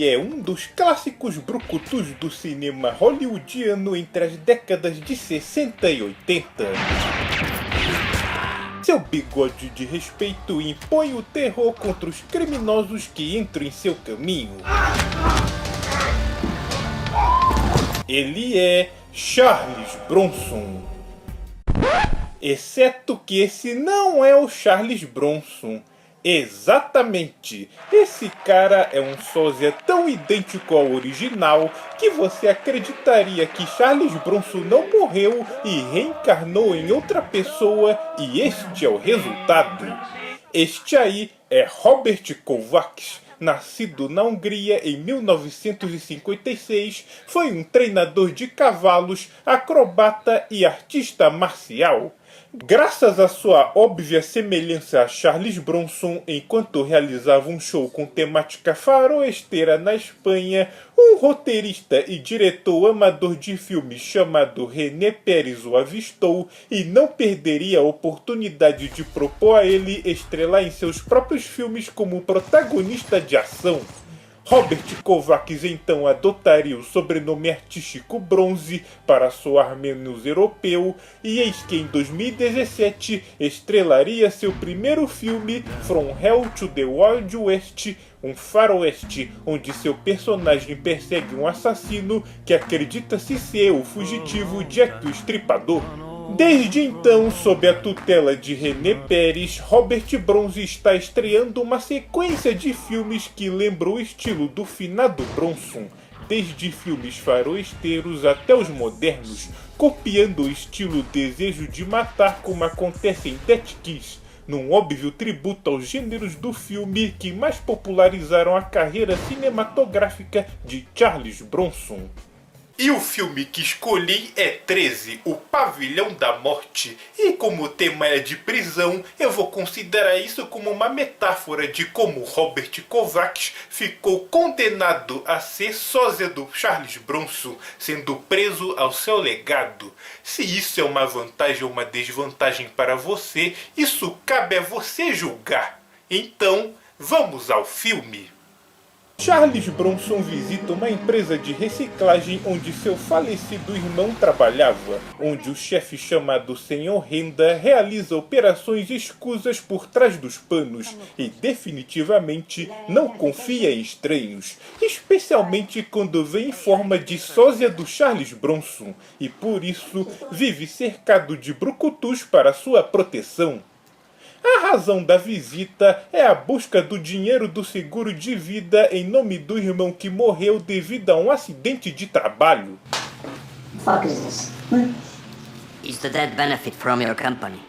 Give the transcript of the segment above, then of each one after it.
é um dos clássicos brucutus do cinema hollywoodiano entre as décadas de 60 e 80. Seu bigode de respeito impõe o terror contra os criminosos que entram em seu caminho. Ele é Charles Bronson. Exceto que esse não é o Charles Bronson. Exatamente! Esse cara é um sósia tão idêntico ao original que você acreditaria que Charles Bronson não morreu e reencarnou em outra pessoa, e este é o resultado. Este aí é Robert Kovacs. Nascido na Hungria em 1956, foi um treinador de cavalos, acrobata e artista marcial. Graças à sua óbvia semelhança a Charles Bronson enquanto realizava um show com temática faroesteira na Espanha, um roteirista e diretor amador de filmes chamado René Pérez o avistou e não perderia a oportunidade de propor a ele estrelar em seus próprios filmes como protagonista de ação. Robert Kovacs então adotaria o sobrenome artístico Bronze para soar menos europeu, e eis que em 2017 estrelaria seu primeiro filme From Hell to the Wild West, um faroeste onde seu personagem persegue um assassino que acredita-se ser o fugitivo Jack o Estripador. Desde então, sob a tutela de René Pérez, Robert Bronze está estreando uma sequência de filmes que lembram o estilo do finado Bronson, desde filmes faroesteiros até os modernos, copiando o estilo Desejo de Matar como acontece em Death Kiss, num óbvio tributo aos gêneros do filme que mais popularizaram a carreira cinematográfica de Charles Bronson. E o filme que escolhi é 13, O Pavilhão da Morte. E como o tema é de prisão, eu vou considerar isso como uma metáfora de como Robert Kovacs ficou condenado a ser sósia do Charles Bronson, sendo preso ao seu legado. Se isso é uma vantagem ou uma desvantagem para você, isso cabe a você julgar. Então, vamos ao filme. Charles Bronson visita uma empresa de reciclagem onde seu falecido irmão trabalhava, onde o chefe chamado Sr. Renda realiza operações escusas por trás dos panos e definitivamente não confia em estranhos, especialmente quando vem em forma de sósia do Charles Bronson, e por isso vive cercado de brucutus para sua proteção. A razão da visita é a busca do dinheiro do seguro de vida em nome do irmão que morreu devido a um acidente de trabalho. Fuck is this? It's the death benefit from your company.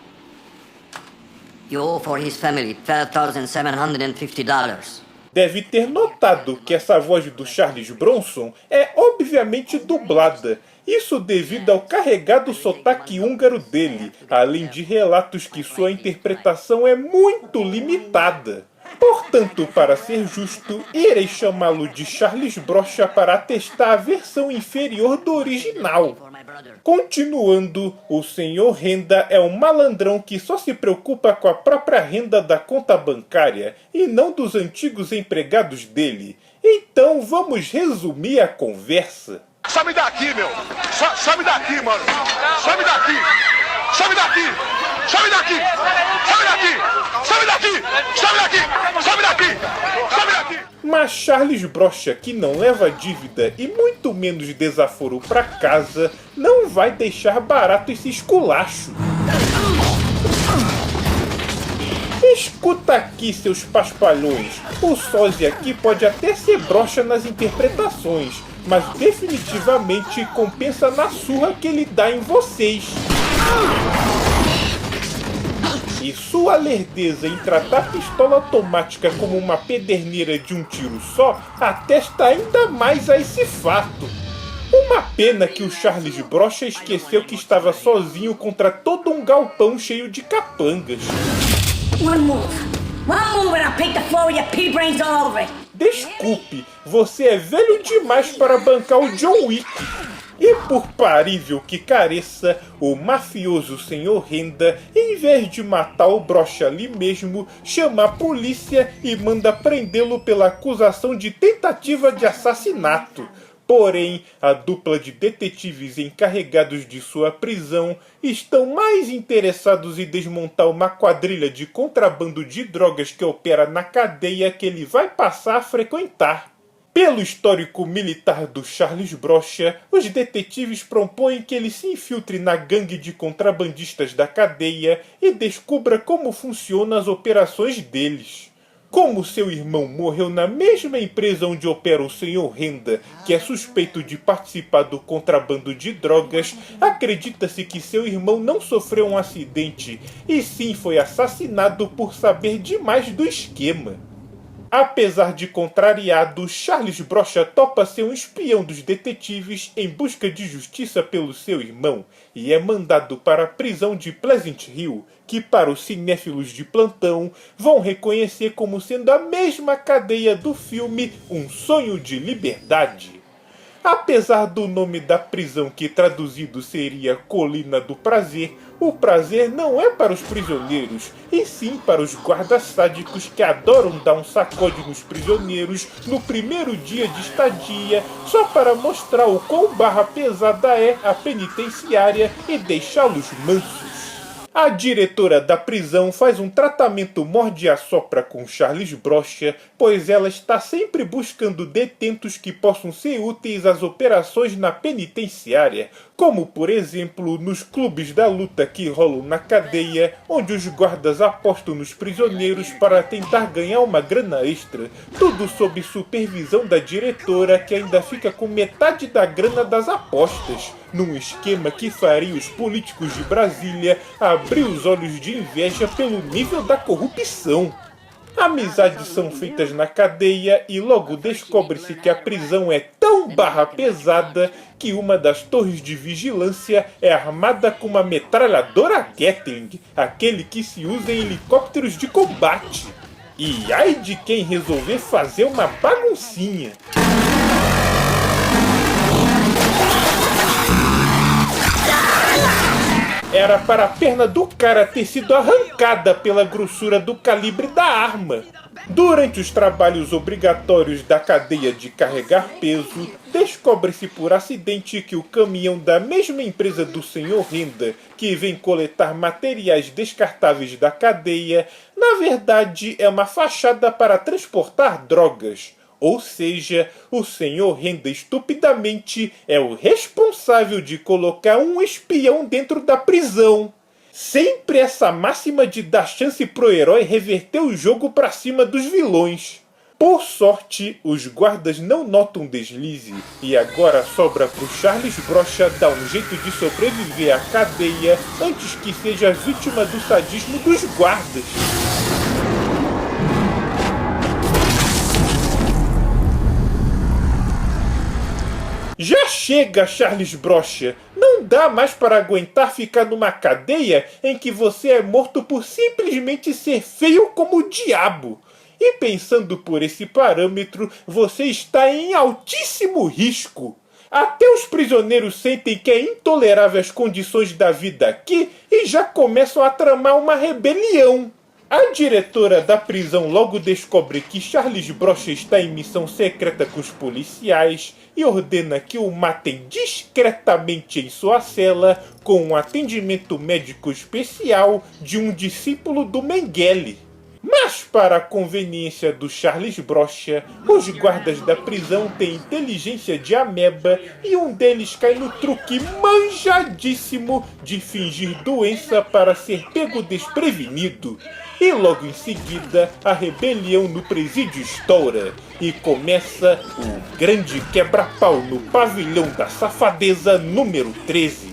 You owe for his family $12,750. Deve ter notado que essa voz do Charles Bronson é obviamente dublada. Isso devido ao carregado sotaque húngaro dele, além de relatos que sua interpretação é muito limitada. Portanto, para ser justo, irei chamá-lo de Charles Brocha para atestar a versão inferior do original. Continuando, o Sr. Renda é um malandrão que só se preocupa com a própria renda da conta bancária e não dos antigos empregados dele. Então vamos resumir a conversa. Some daqui, meu! Some daqui, mano! Some daqui! Some daqui! Some daqui! Some daqui! Some daqui! Some daqui! Some daqui! Some daqui! Mas Charles Brocha, que não leva dívida e muito menos desaforo pra casa, não vai deixar barato esse esculacho. Escuta aqui, seus paspalhões. O sósia aqui pode até ser broxa nas interpretações, mas definitivamente compensa na surra que ele dá em vocês. E sua lerdeza em tratar a pistola automática como uma pederneira de um tiro só atesta ainda mais a esse fato. Uma pena que o Charles Brocha esqueceu que estava sozinho contra todo um galpão cheio de capangas. One move and I'll pick the floor with your pea brains all over it. Desculpe, você é velho demais para bancar o John Wick. E por parível que careça, o mafioso Sr. Renda, em vez de matar o brocha ali mesmo, chama a polícia e manda prendê-lo pela acusação de tentativa de assassinato. Porém, a dupla de detetives encarregados de sua prisão estão mais interessados em desmontar uma quadrilha de contrabando de drogas que opera na cadeia que ele vai passar a frequentar. Pelo histórico militar do Charles Brocha, os detetives propõem que ele se infiltre na gangue de contrabandistas da cadeia e descubra como funcionam as operações deles. Como seu irmão morreu na mesma empresa onde opera o Sr. Renda, que é suspeito de participar do contrabando de drogas, acredita-se que seu irmão não sofreu um acidente, e sim foi assassinado por saber demais do esquema. Apesar de contrariado, Charles Brocha topa ser um espião dos detetives em busca de justiça pelo seu irmão e é mandado para a prisão de Pleasant Hill, que para os cinéfilos de plantão vão reconhecer como sendo a mesma cadeia do filme Um Sonho de Liberdade. Apesar do nome da prisão, que traduzido seria Colina do Prazer, o prazer não é para os prisioneiros, e sim para os guardas sádicos que adoram dar um sacode nos prisioneiros no primeiro dia de estadia, só para mostrar o quão barra pesada é a penitenciária e deixá-los mansos. A diretora da prisão faz um tratamento morde-a-sopra com Charles Brocha, pois ela está sempre buscando detentos que possam ser úteis às operações na penitenciária, como por exemplo nos clubes da luta que rolam na cadeia, onde os guardas apostam nos prisioneiros para tentar ganhar uma grana extra, tudo sob supervisão da diretora, que ainda fica com metade da grana das apostas, num esquema que faria os políticos de Brasília abrir os olhos de inveja pelo nível da corrupção. Amizades são feitas na cadeia e logo descobre-se que a prisão é tão barra pesada que uma das torres de vigilância é armada com uma metralhadora Gatling, aquele que se usa em helicópteros de combate. E ai de quem resolver fazer uma baguncinha. Era para a perna do cara ter sido arrancada pela grossura do calibre da arma. Durante os trabalhos obrigatórios da cadeia de carregar peso, descobre-se por acidente que o caminhão da mesma empresa do Sr. Renda, que vem coletar materiais descartáveis da cadeia, na verdade é uma fachada para transportar drogas. Ou seja, o Sr. Renda estupidamente é o responsável de colocar um espião dentro da prisão. Sempre essa máxima de dar chance pro herói reverter o jogo pra cima dos vilões. Por sorte, os guardas não notam deslize e agora sobra pro Charles Brocha dar um jeito de sobreviver à cadeia antes que seja vítima do sadismo dos guardas. Já chega, Charles Brocha! Não dá mais para aguentar ficar numa cadeia em que você é morto por simplesmente ser feio como o diabo. E pensando por esse parâmetro, você está em altíssimo risco. Até os prisioneiros sentem que é intolerável as condições da vida aqui e já começam a tramar uma rebelião. A diretora da prisão logo descobre que Charles Brocha está em missão secreta com os policiais e ordena que o matem discretamente em sua cela com um atendimento médico especial de um discípulo do Mengele. Mas para a conveniência do Charles Brocha, os guardas da prisão têm inteligência de ameba e um deles cai no truque manjadíssimo de fingir doença para ser pego desprevenido. E logo em seguida, a rebelião no presídio estoura e começa o grande quebra-pau no pavilhão da safadeza número 13.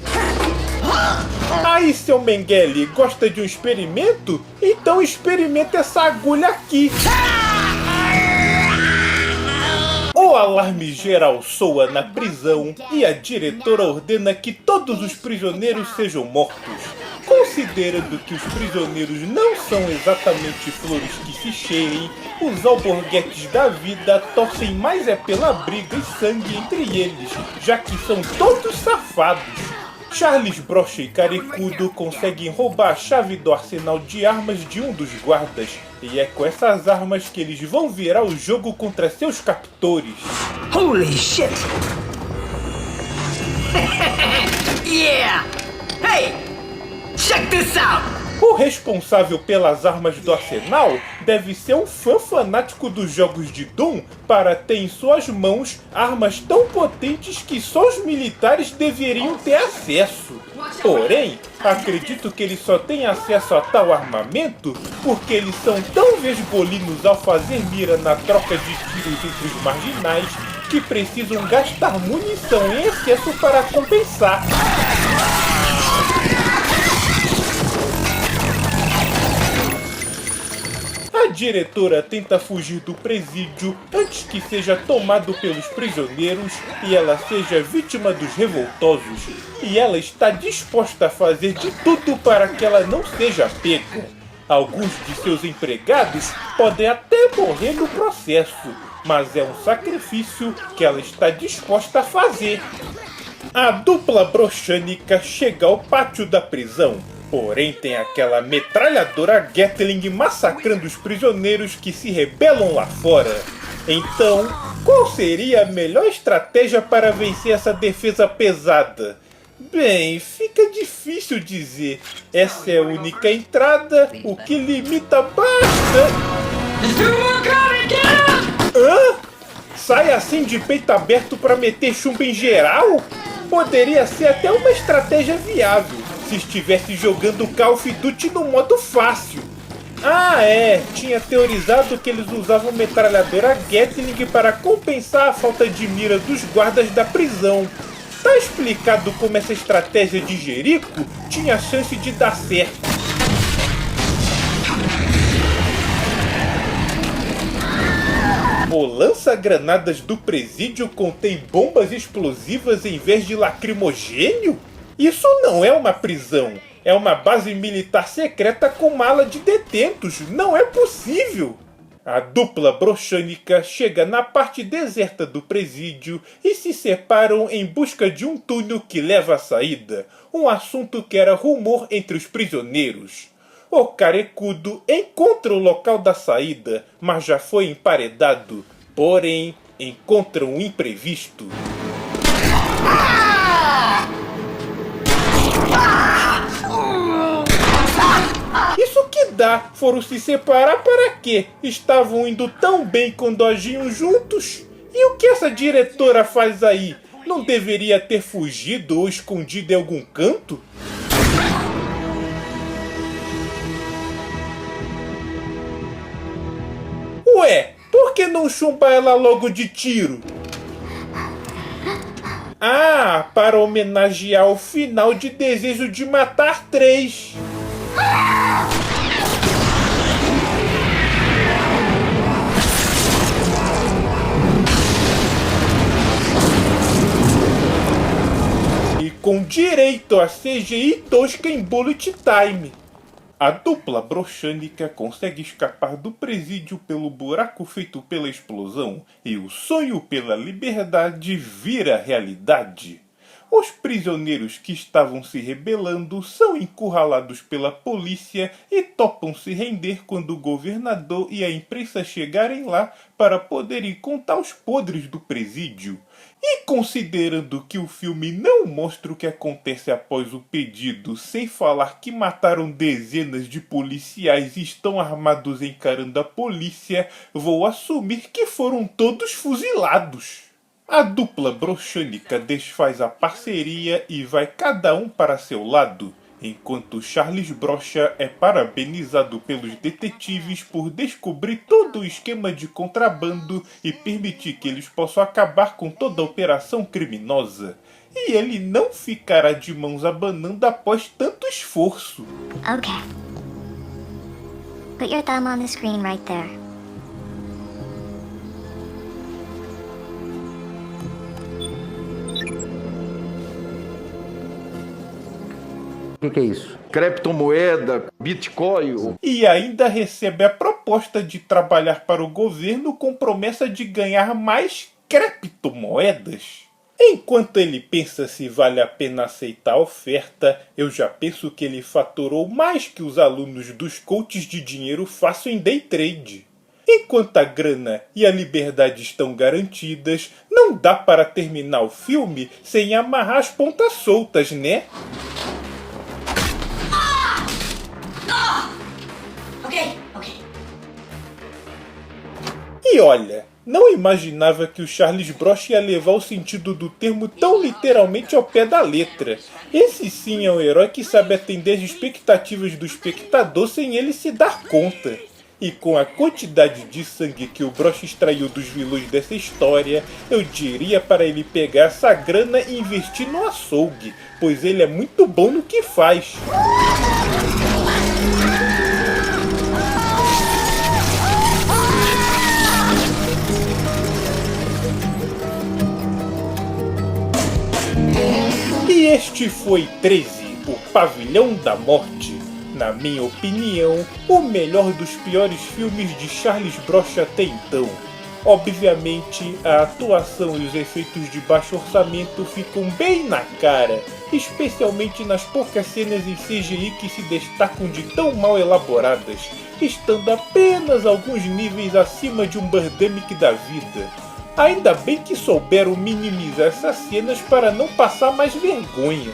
Aí, seu Mengele, gosta de um experimento? Então experimenta essa agulha aqui. O alarme geral soa na prisão e a diretora ordena que todos os prisioneiros sejam mortos. Considerando que os prisioneiros não são exatamente flores que se cheirem, os alborguetes da vida torcem mais pela briga e sangue entre eles, já que são todos safados. Charles Brocha e Carecudo conseguem roubar a chave do arsenal de armas de um dos guardas, e é com essas armas que eles vão virar o jogo contra seus captores. Holy shit! Yeah! Hey! Check this out! O responsável pelas armas do arsenal deve ser um fã fanático dos jogos de Doom para ter em suas mãos armas tão potentes que só os militares deveriam ter acesso. Porém, acredito que eles só têm acesso a tal armamento porque eles são tão vesgolinos ao fazer mira na troca de tiros entre os marginais que precisam gastar munição em excesso para compensar. A diretora tenta fugir do presídio antes que seja tomado pelos prisioneiros e ela seja vítima dos revoltosos. E ela está disposta a fazer de tudo para que ela não seja pega. Alguns de seus empregados podem até morrer no processo, mas é um sacrifício que ela está disposta a fazer. A dupla broxânica chega ao pátio da prisão. Porém, tem aquela metralhadora Gatling massacrando os prisioneiros que se rebelam lá fora. Então, qual seria a melhor estratégia para vencer essa defesa pesada? Bem, fica difícil dizer. Essa é a única entrada, o que limita bastante. Hã? Sai assim de peito aberto para meter chumbo em geral? Poderia ser até uma estratégia viável se estivesse jogando Call of Duty no modo fácil. Ah, tinha teorizado que eles usavam metralhadora Gatling para compensar a falta de mira dos guardas da prisão. Tá explicado como essa estratégia de Jerico tinha chance de dar certo. O lança-granadas do presídio contém bombas explosivas em vez de lacrimogênio? Isso não é uma prisão, é uma base militar secreta com mala de detentos, não é possível! A dupla broxânica chega na parte deserta do presídio e se separam em busca de um túnel que leva à saída, um assunto que era rumor entre os prisioneiros. O Carecudo encontra o local da saída, mas já foi emparedado, porém encontra um imprevisto. Isso que dá, foram se separar para quê? Estavam indo tão bem quando agiam juntos? E o que essa diretora faz aí? Não deveria ter fugido ou escondido em algum canto? Ué, por que não chumba ela logo de tiro? Ah, para homenagear o final de Desejo de Matar 3. E com direito a CGI tosca em Bullet Time. A dupla broxânica consegue escapar do presídio pelo buraco feito pela explosão e o sonho pela liberdade vira realidade. Os prisioneiros que estavam se rebelando são encurralados pela polícia e topam se render quando o governador e a imprensa chegarem lá para poderem contar os podres do presídio. E considerando que o filme não mostra o que acontece após o pedido, sem falar que mataram dezenas de policiais e estão armados encarando a polícia, vou assumir que foram todos fuzilados. A dupla broxânica desfaz a parceria e vai cada um para seu lado, enquanto Charles Brocha é parabenizado pelos detetives por descobrir todo o esquema de contrabando e permitir que eles possam acabar com toda a operação criminosa. E ele não ficará de mãos abanando após tanto esforço. Okay. Put your thumb on the screen right there. que é isso? Criptomoeda, Bitcoin. E ainda recebe a proposta de trabalhar para o governo com promessa de ganhar mais criptomoedas. Enquanto ele pensa se vale a pena aceitar a oferta, eu já penso que ele faturou mais que os alunos dos coaches de dinheiro fácil em day trade. Enquanto a grana e a liberdade estão garantidas, não dá para terminar o filme sem amarrar as pontas soltas, né? Okay. E olha, não imaginava que o Charles Bronson ia levar o sentido do termo tão literalmente ao pé da letra. Esse sim é um herói que sabe atender as expectativas do espectador sem ele se dar conta. E com a quantidade de sangue que o Bronson extraiu dos vilões dessa história, eu diria para ele pegar essa grana e investir no açougue, pois ele é muito bom no que faz. E este foi 13, o Pavilhão da Morte. Na minha opinião, o melhor dos piores filmes de Charles Bronson até então. Obviamente, a atuação e os efeitos de baixo orçamento ficam bem na cara, especialmente nas poucas cenas em CGI que se destacam de tão mal elaboradas, estando apenas alguns níveis acima de um Birdemic da vida. Ainda bem que souberam minimizar essas cenas para não passar mais vergonha.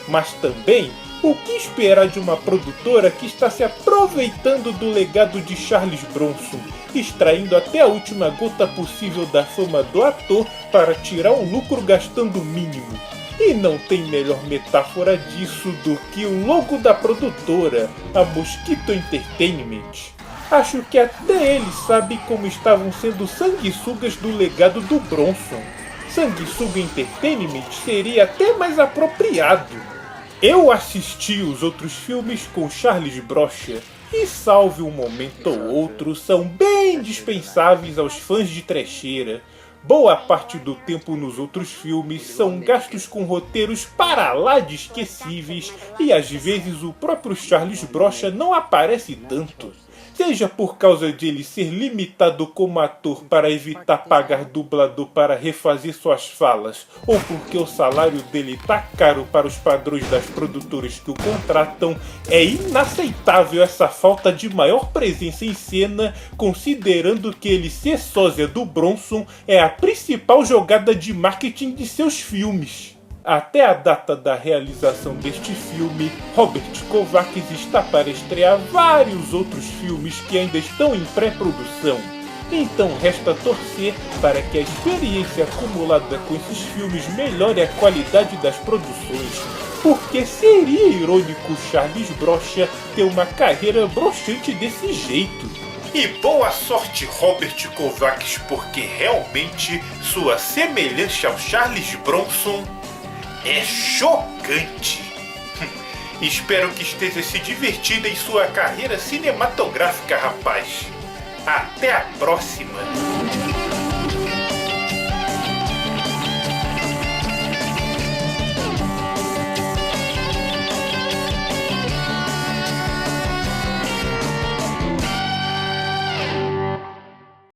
Mas também, o que esperar de uma produtora que está se aproveitando do legado de Charles Bronson, extraindo até a última gota possível da fama do ator para tirar um lucro gastando o mínimo? E não tem melhor metáfora disso do que o logo da produtora, a Mosquito Entertainment. Acho que até eles sabem como estavam sendo sanguessugas do legado do Bronson. Sanguessuga Entertainment seria até mais apropriado. Eu assisti os outros filmes com Charles Bronson e, salve um momento ou outro, são bem dispensáveis aos fãs de trecheira. Boa parte do tempo nos outros filmes são gastos com roteiros para lá de esquecíveis e às vezes o próprio Charles Bronson não aparece tanto. Seja por causa de ele ser limitado como ator para evitar pagar dublador para refazer suas falas, ou porque o salário dele tá caro para os padrões das produtoras que o contratam, é inaceitável essa falta de maior presença em cena, considerando que ele ser sósia do Bronson é a principal jogada de marketing de seus filmes. Até a data da realização deste filme, Robert Kovacs está para estrear vários outros filmes que ainda estão em pré-produção. Então resta torcer para que a experiência acumulada com esses filmes melhore a qualidade das produções, porque seria irônico Charles Bronson ter uma carreira broxante desse jeito. E boa sorte, Robert Kovacs, porque realmente sua semelhança ao Charles Bronson é chocante. Espero que esteja se divertindo em sua carreira cinematográfica, rapaz. Até a próxima.